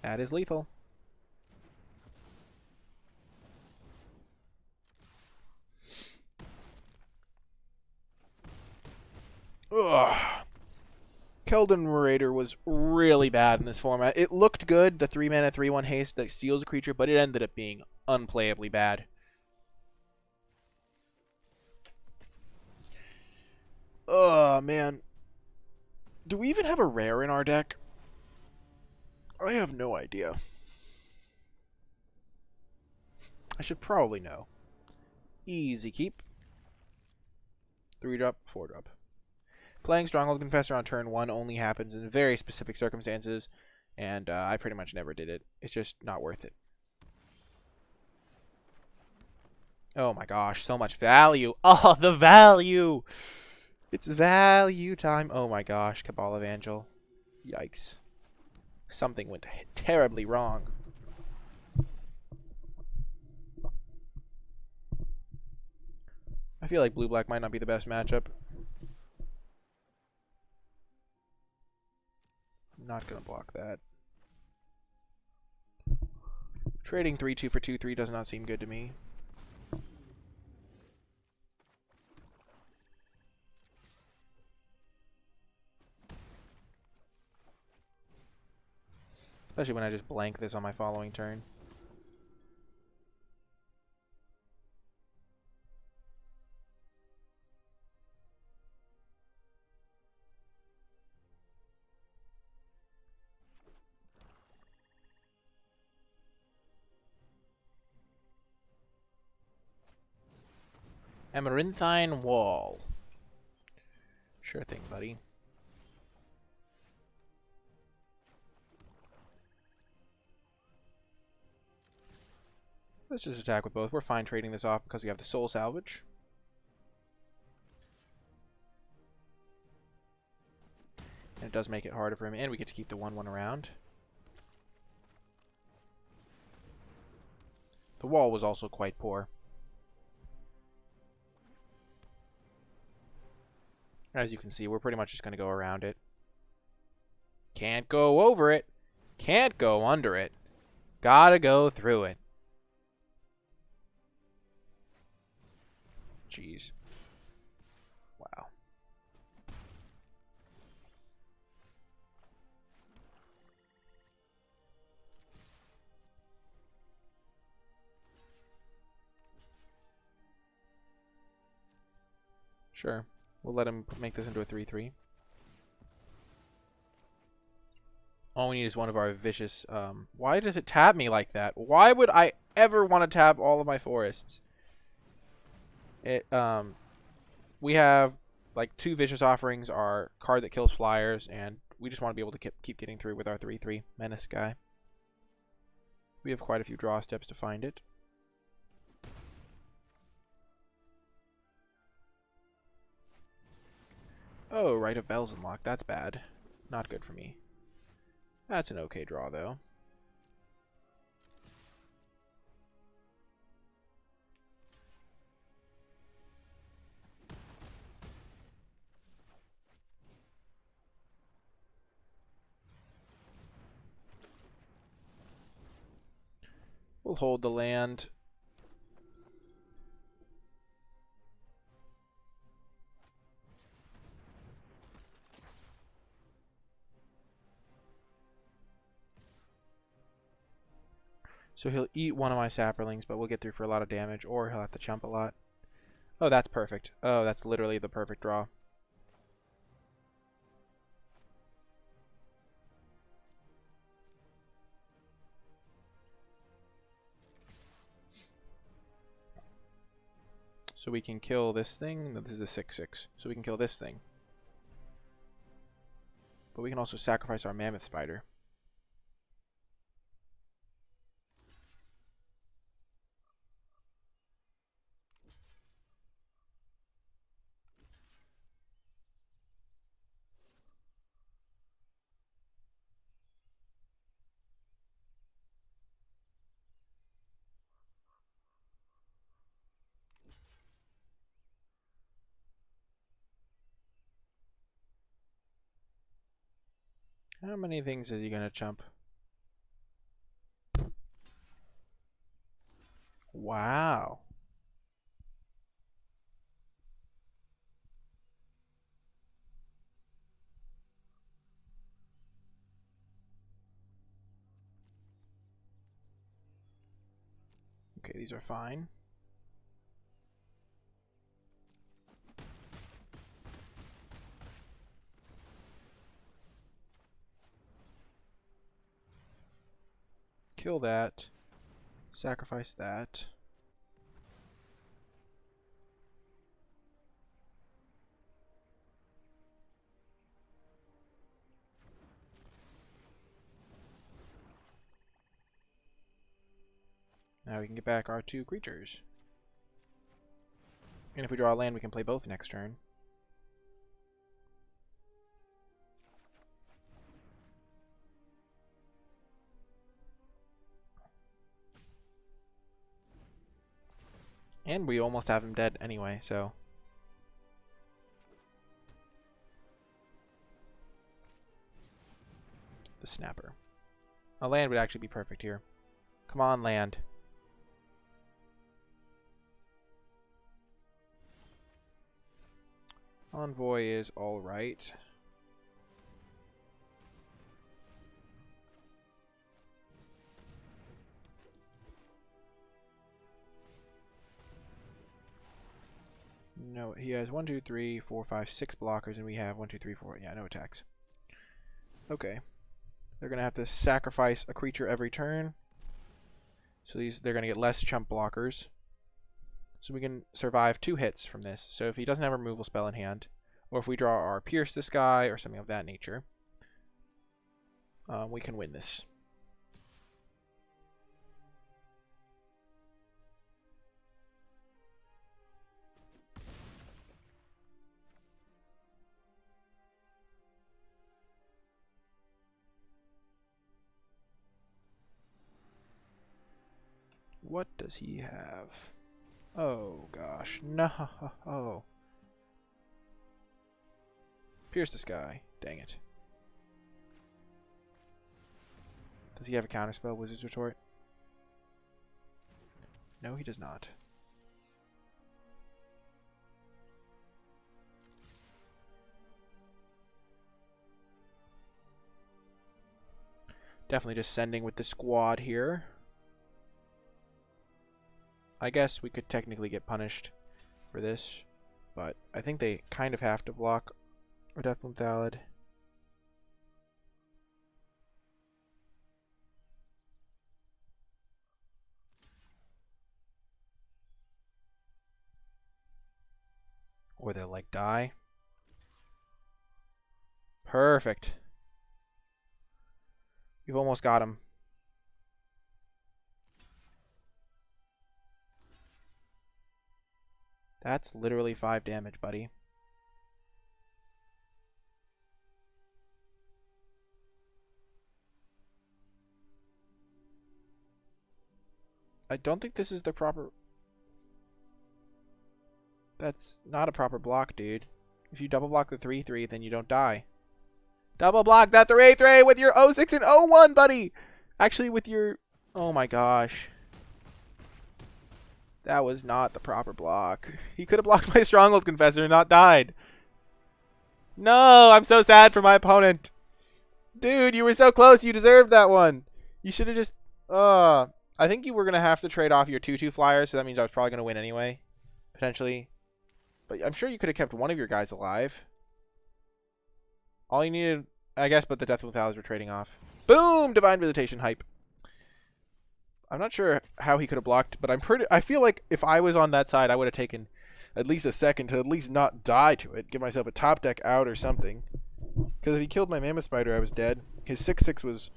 That is lethal. Ugh. Keldon Marauder was really bad in this format. It looked good, the 3-mana 3/1 haste that steals a creature, but it ended up being unplayably bad. Oh man. Do we even have a rare in our deck? I have no idea. I should probably know. Easy keep. 3-drop, 4-drop. Playing Stronghold Confessor on turn 1 only happens in very specific circumstances, and I pretty much never did it. It's just not worth it. Oh my gosh, so much value. Oh, the value! It's value time. Oh my gosh, Cabal Evangel. Yikes. Something went terribly wrong. I feel like blue-black might not be the best matchup. I'm not going to block that. Trading 3-2 for 2-3 does not seem good to me. Especially when I just blank this on my following turn. Amaranthine Wall. Sure thing, buddy. Let's just attack with both. We're fine trading this off because we have the Soul Salvage. And it does make it harder for him, and we get to keep the 1/1 around. The wall was also quite poor. As you can see, we're pretty much just going to go around it. Can't go over it. Can't go under it. Gotta go through it. Jeez. Wow. Sure. We'll let him make this into a 3/3. All we need is one of our vicious... why does it tap me like that? Why would I ever want to tap all of my forests? We have like 2 vicious offerings, our card that kills flyers, and we just want to be able to keep getting through with our 3/3 menace guy. We have quite a few draw steps to find it. Oh, Rite of Bells unlocked. That's bad. Not good for me. That's an okay draw, though. We'll hold the land. So he'll eat one of my saplings, but we'll get through for a lot of damage, or he'll have to chump a lot. Oh, that's perfect. Oh, that's literally the perfect draw. So we can kill this thing. No, this is a 6/6. So we can kill this thing. But we can also sacrifice our mammoth spider. How many things is he going to chump? Wow. Okay, these are fine. Kill that. Sacrifice that. Now we can get back our 2 creatures. And if we draw a land, we can play both next turn. And we almost have him dead anyway, so... The snapper. A land would actually be perfect here. Come on, land. Envoy is alright. No, he has 1, 2, 3, 4, 5, 6 blockers, and we have 1, 2, 3, 4. Yeah, no attacks. Okay. They're going to have to sacrifice a creature every turn. So they're going to get less chump blockers. So we can survive 2 hits from this. So if he doesn't have a removal spell in hand, or if we draw our Pierce this guy, or something of that nature, we can win this. What does he have? Oh gosh, no. Pierce this guy. Dang it. Does he have a counterspell, Wizard's Retort? No, he does not. Definitely just sending with the squad here. I guess we could technically get punished for this, but I think they kind of have to block a Deathbloom Thallid. Or they'll like die. Perfect. We've almost got him. That's literally 5 damage, buddy. I don't think this is the proper... That's not a proper block, dude. If you double block the 3/3, then you don't die. Double block that 3/3 with your 06 and 01, buddy! Actually, with your... Oh my gosh. That was not the proper block. He could have blocked my Stronghold Confessor and not died. No, I'm so sad for my opponent. Dude, you were so close. You deserved that one. You should have just... I think you were going to have to trade off your 2/2 flyer, so that means I was probably going to win anyway. Potentially. But I'm sure you could have kept one of your guys alive. All you needed, I guess, but the Deathbloom Thallids were trading off. Boom! Divine Visitation hype. I'm not sure how he could have blocked, but I feel like if I was on that side, I would have taken at least a second to at least not die to it. Give myself a top deck out or something. Because if he killed my Mammoth Spider, I was dead. His 6/6 was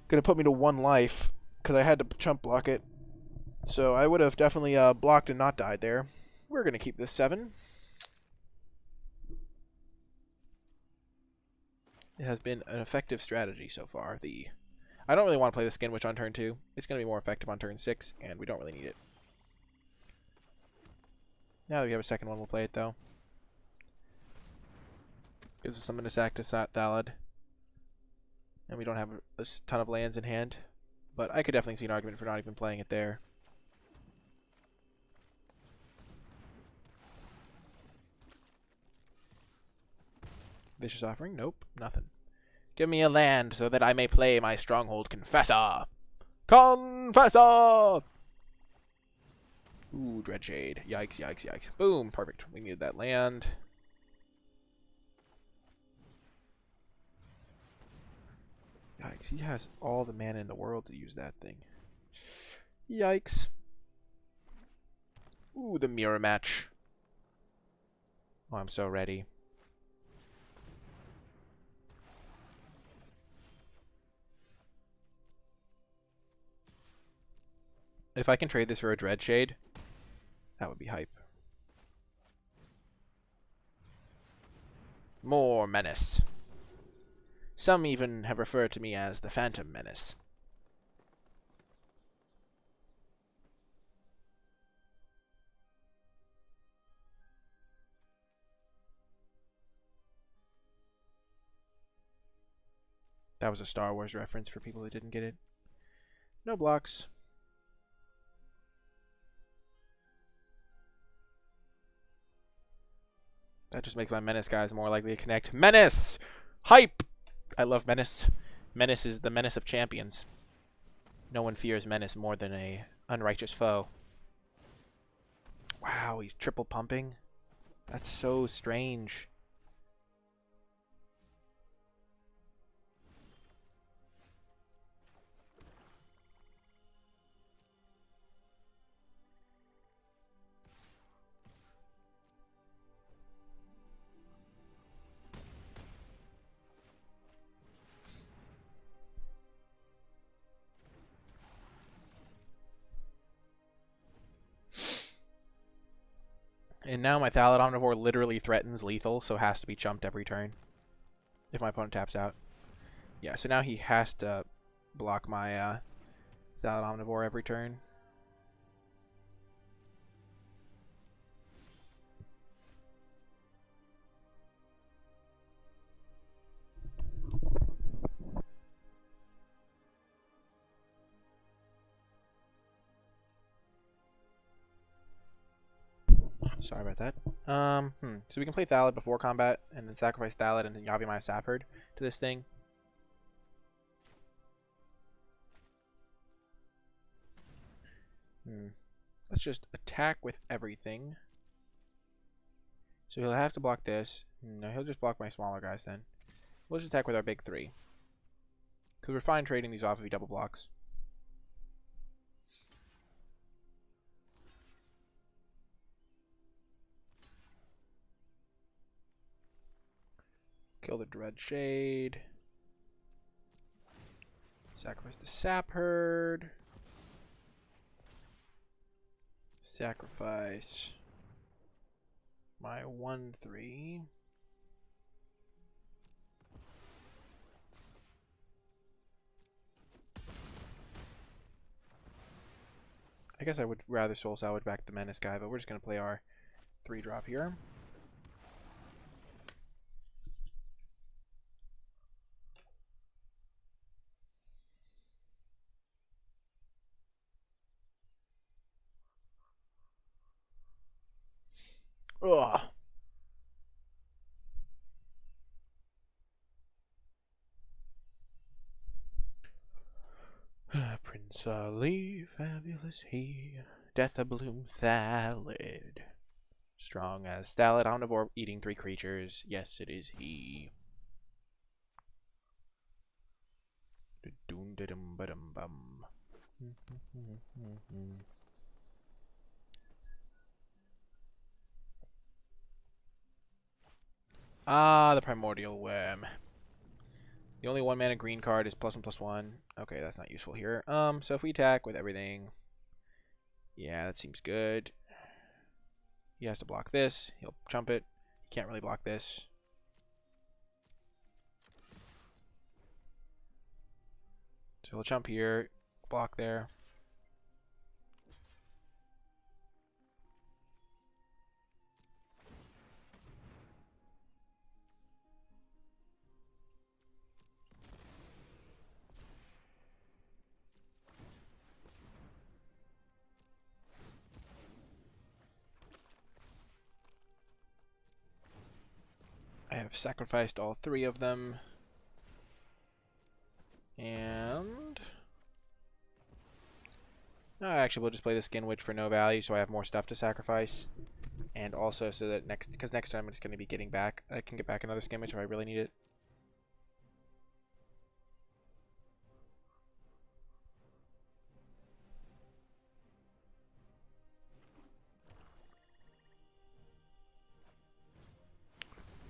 going to put me to 1 life because I had to chump block it. So I would have definitely blocked and not died there. We're going to keep this 7. It has been an effective strategy so far. I don't really want to play the Skin Witch on turn 2. It's going to be more effective on turn 6, and we don't really need it. Now that we have a second one, we'll play it, though. Gives us something to sack to Thallid. And we don't have a ton of lands in hand. But I could definitely see an argument for not even playing it there. Vicious Offering? Nope, nothing. Give me a land so that I may play my Stronghold Confessor. Confessor! Ooh, Dreadshade. Yikes, yikes, yikes. Boom, perfect. We needed that land. Yikes, he has all the mana in the world to use that thing. Yikes. Ooh, the mirror match. Oh, I'm so ready. If I can trade this for a Dreadshade, that would be hype. More Menace. Some even have referred to me as the Phantom Menace. That was a Star Wars reference for people who didn't get it. No blocks. That just makes my Menace guys more likely to connect. Menace! Hype! I love Menace. Menace is the menace of champions. No one fears Menace more than a unrighteous foe. Wow, he's triple pumping? That's so strange. And now my Thallid Omnivore literally threatens lethal, so has to be chumped every turn. If my opponent taps out. Yeah, so now he has to block my Thallid Omnivore every turn. Sorry about that. So we can play Thallid before combat, and then sacrifice Thallid and then Yavimaya Sapherd to this thing. Let's just attack with everything. So he'll have to block this. No, he'll just block my smaller guys then. We'll just attack with our big 3. Because we're fine trading these off if he double blocks. Kill the Dread Shade. Sacrifice the Sap Herd. Sacrifice my 1/3. I guess I would rather Soul Salvage back the Menace guy, but we're just going to play our 3-drop here. Ugh. Prince Ali, fabulous he, Death a Bloom Thallid. Strong as Thallid, omnivore, eating 3 creatures. Yes, it is he. Ah, the Primordial Worm. The only 1-mana green card is +1/+1. Okay, that's not useful here. So if we attack with everything, yeah, that seems good. He has to block this. He'll chump it. He can't really block this. So he'll chump here, block there. I have sacrificed all 3 of them. And no, actually we'll just play the Skin Witch for no value, so I have more stuff to sacrifice. And also so that because next time I'm just going to be getting back, I can get back another Skin Witch if I really need it.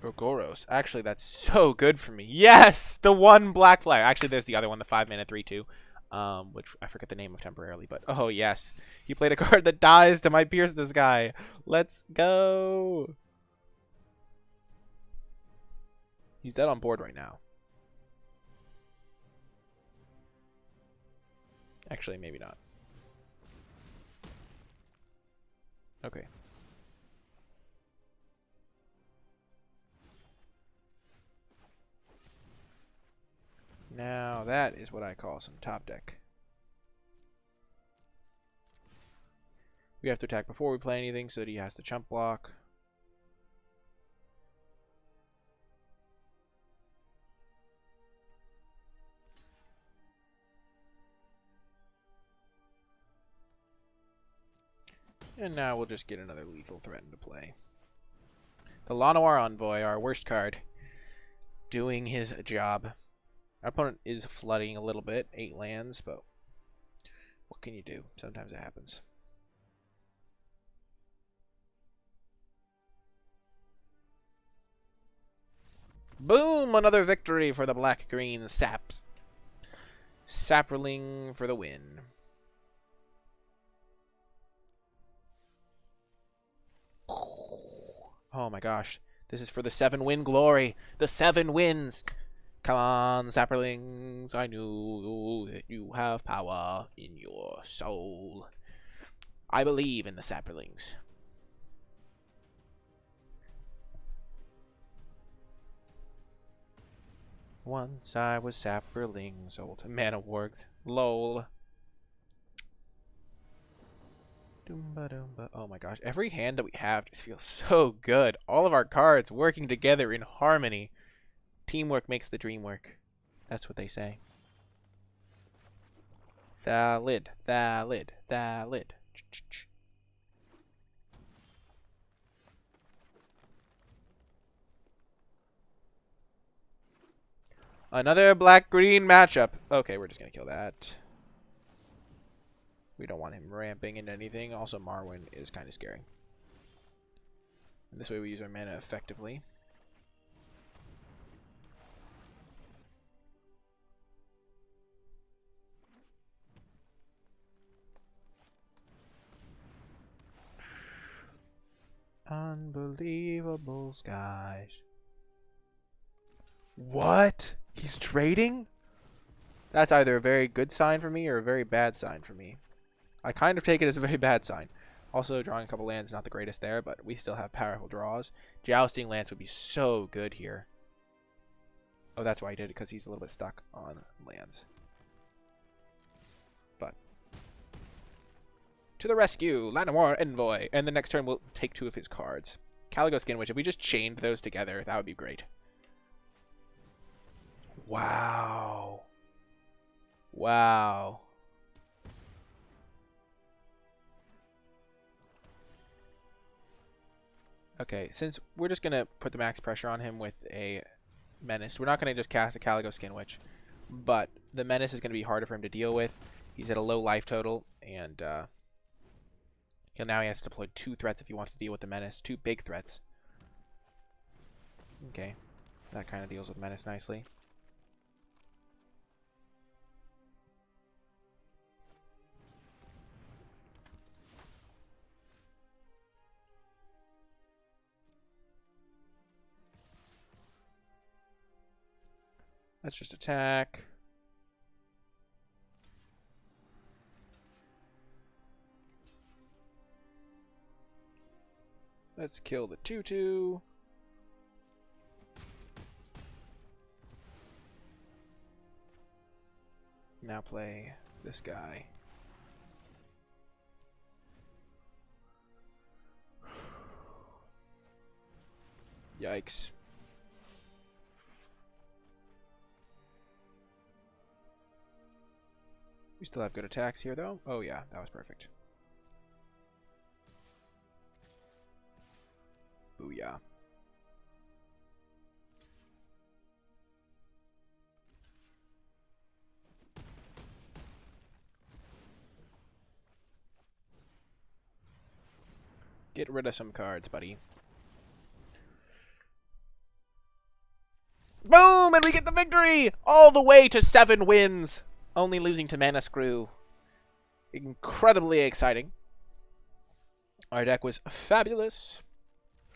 Rogoros. Actually, that's so good for me. Yes! The 1 black flyer. Actually, there's the other one, the 5-mana 3/2. Which I forget the name of temporarily, but oh yes. He played a card that dies to my Pierce this guy. Let's go! He's dead on board right now. Actually, maybe not. Okay. Now that is what I call some top deck. We have to attack before we play anything so that he has to chump block. And now we'll just get another lethal threat into play. The Llanowar Envoy, our worst card, doing his job. Our opponent is flooding a little bit, 8 lands, but what can you do? Sometimes it happens. Boom! Another victory for the black-green saps. Saproling for the win. Oh my gosh. This is for the 7-win glory. The 7 wins. Come on, Saprolings. I knew that you have power in your soul. I believe in the Saprolings. Once I was Saprolings, old mana wargs. Lol. Oh my gosh, every hand that we have just feels so good. All of our cards working together in harmony. Teamwork makes the dream work. That's what they say. Thallid, Thallid, Thallid. Another black-green matchup. Okay, we're just going to kill that. We don't want him ramping into anything. Also, Marwyn is kind of scary. And this way we use our mana effectively. Unbelievable skies. What? He's trading? That's either a very good sign for me or a very bad sign for me. I kind of take it as a very bad sign. Also, drawing a couple lands, not the greatest there, but we still have powerful draws. Jousting Lance would be so good here. Oh, that's why he did it, because he's a little bit stuck on lands. But to the rescue, Llanowar Envoy. And the next turn we'll take 2 of his cards. Calico Skinwitch, if we just chained those together, that would be great. Wow. Wow. Okay, since we're just going to put the max pressure on him with a Menace, we're not going to just cast a Calico Skinwitch. But the Menace is going to be harder for him to deal with. He's at a low life total, and now he has to deploy 2 threats if he wants to deal with the Menace. 2 big threats. Okay, that kind of deals with Menace nicely. Let's just attack. Let's kill the 2/2. Now play this guy. Yikes. We still have good attacks here, though. Oh, yeah, that was perfect. Booyah. Get rid of some cards, buddy. Boom! And we get the victory! All the way to 7 wins! Only losing to Mana Screw. Incredibly exciting. Our deck was fabulous.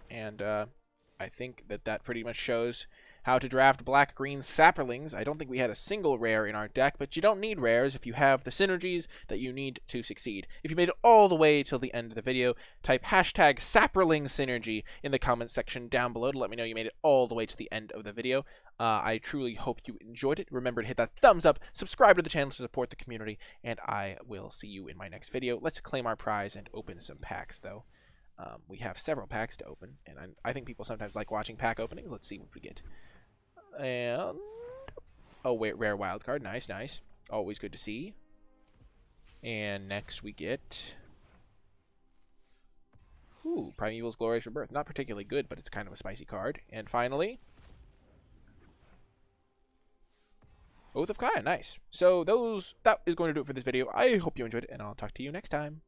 And I think that pretty much shows how to draft black-green saplings. I don't think we had a single rare in our deck, but you don't need rares if you have the synergies that you need to succeed. If you made it all the way till the end of the video, type hashtag sapling synergy in the comments section down below to let me know you made it all the way to the end of the video. I truly hope you enjoyed it. Remember to hit that thumbs up, subscribe to the channel to support the community, and I will see you in my next video. Let's claim our prize and open some packs, though. We have several packs to open, and I think people sometimes like watching pack openings. Let's see what we get. And oh wait, rare wild card. Nice, nice. Always good to see. And next we get Primeval's Glorious Rebirth. Not particularly good, but it's kind of a spicy card. And finally, Oath of Kaya. Nice. So that is going to do it for this video. I hope you enjoyed it, and I'll talk to you next time.